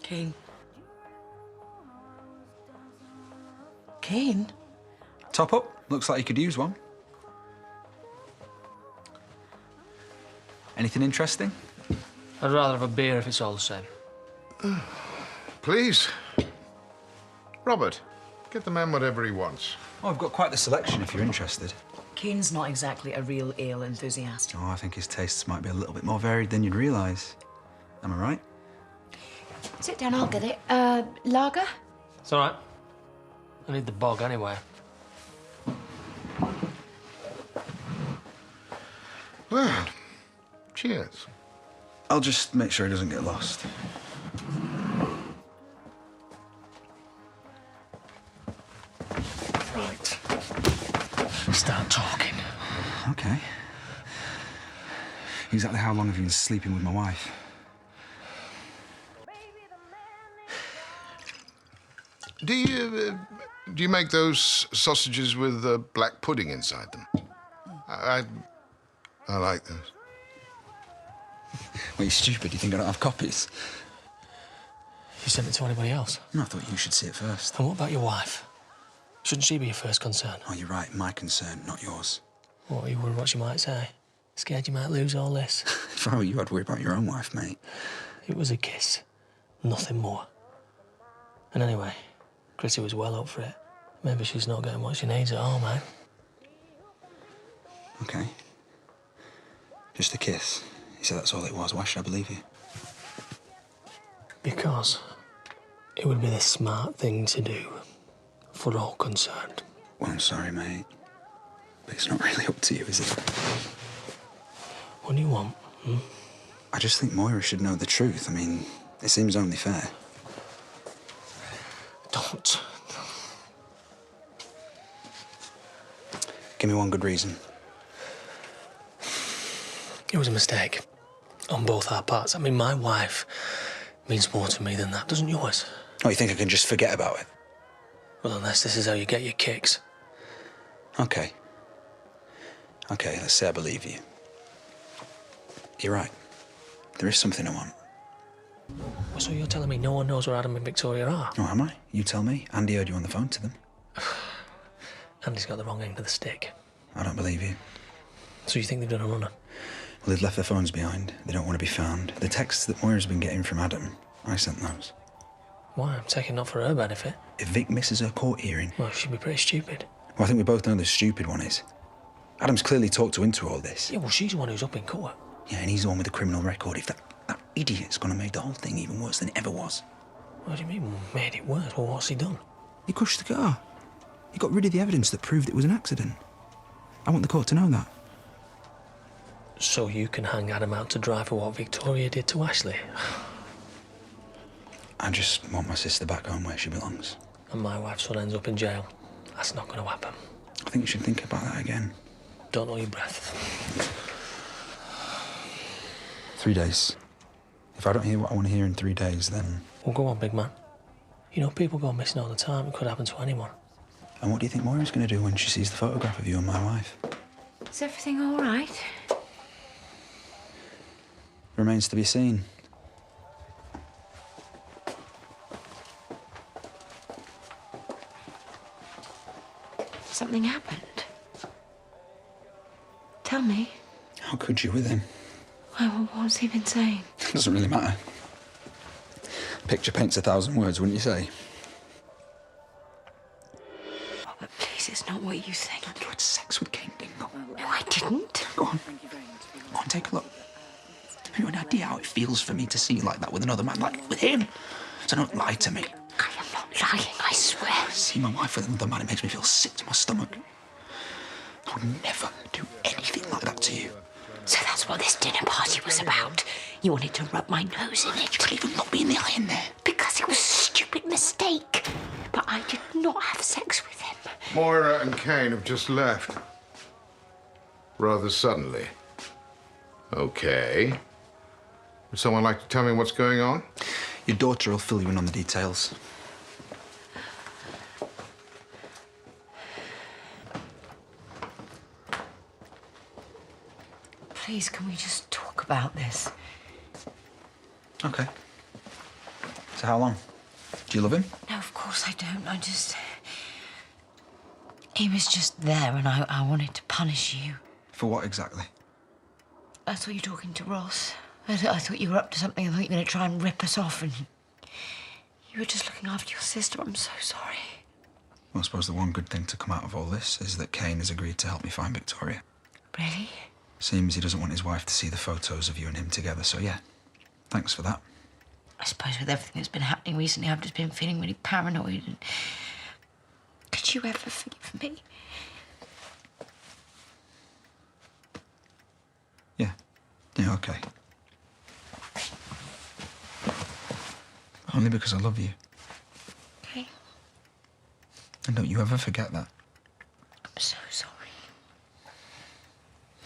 Kane. Kane? Top up. Looks like you could use one. Anything interesting? I'd rather have a beer if it's all the same. Please. Robert, get the man whatever he wants. Oh, I've got quite the selection if you're interested. Kane's not exactly a real ale enthusiast. Oh, I think his tastes might be a little bit more varied than you'd realise. Am I right? Sit down, I'll get it. Lager? It's all right. I need the bog anyway. Well, cheers. I'll just make sure he doesn't get lost. Right. Start talking. Okay. Exactly how long have you been sleeping with my wife? Do you make those sausages with black pudding inside them? I like those. Well, you're stupid. You think I don't have copies? You sent it to anybody else? No, I thought you should see it first. And what about your wife? Shouldn't she be your first concern? Oh, you're right. My concern, not yours. What, are you worried what she might say? Scared you might lose all this? If I were you, I'd worry about your own wife, mate. It was a kiss. Nothing more. And anyway, Chrissy was well up for it. Maybe she's not getting what she needs at home, eh? Okay. Just a kiss. You said that's all it was. Why should I believe you? Because it would be the smart thing to do for all concerned. Well, I'm sorry, mate. But it's not really up to you, is it? What do you want? I just think Moira should know the truth. I mean, it seems only fair. Don't. Give me one good reason. It was a mistake. On both our parts. I mean, my wife means more to me than that, doesn't yours? Oh, you think I can just forget about it? Well, unless this is how you get your kicks. Okay. Okay, let's say I believe you. You're right. There is something I want. Well, so you're telling me no one knows where Adam and Victoria are? Oh, am I? You tell me. Andy heard you on the phone to them. Andy's got the wrong end of the stick. I don't believe you. So you think they've done a runner? Well, they've left their phones behind. They don't want to be found. The texts that Moira's been getting from Adam, I sent those. Why? I'm taking not for her benefit. If Vic misses her court hearing... Well, she'd be pretty stupid. Well, I think we both know the stupid one is. Adam's clearly talked her into all this. Yeah, well, she's the one who's up in court. Yeah, and he's the one with the criminal record. If that idiot's gonna make the whole thing even worse than it ever was. What do you mean, made it worse? Well, what's he done? He crushed the car. He got rid of the evidence that proved it was an accident. I want the court to know that. So you can hang Adam out to dry for what Victoria did to Ashley? I just want my sister back home where she belongs. And my wife's son ends up in jail. That's not going to happen. I think you should think about that again. Don't hold your breath. 3 days. If I don't hear what I want to hear in 3 days, then... Well, go on, big man. You know, people go missing all the time. It could happen to anyone. And what do you think Moira's going to do when she sees the photograph of you and my wife? Is everything all right? Remains to be seen. Something happened. Tell me. How could you with him? Well, what's he been saying? It doesn't really matter. Picture paints 1,000 words, wouldn't you say? Oh, but please, it's not what you think. You had sex with Kane Dingle. No, I didn't. Go on. Go on, take a look. Have you any idea how it feels for me to see you like that with another man, like with him? So don't lie to me. I am not lying, I swear. See my wife with another man, it makes me feel sick to my stomach. I would never do anything like that to you. So that's what this dinner party was about. You wanted to rub my nose in it. You'll even look me in the eye in there. Because it was a stupid mistake. But I did not have sex with him. Moira and Kane have just left. Rather suddenly. Okay. Would someone like to tell me what's going on? Your daughter will fill you in on the details. Please, can we just talk about this? Okay. So how long? Do you love him? No, of course I don't. He was just there and I wanted to punish you. For what exactly? I thought you were talking to Ross. I thought you were up to something. I thought you were going to try and rip us off and... You were just looking after your sister. I'm so sorry. Well, I suppose the one good thing to come out of all this is that Kane has agreed to help me find Victoria. Really? Seems he doesn't want his wife to see the photos of you and him together, so yeah. Thanks for that. I suppose with everything that's been happening recently, I've just been feeling really paranoid. And... Could you ever forgive me? Yeah. Yeah, okay. Only because I love you. Okay. And don't you ever forget that.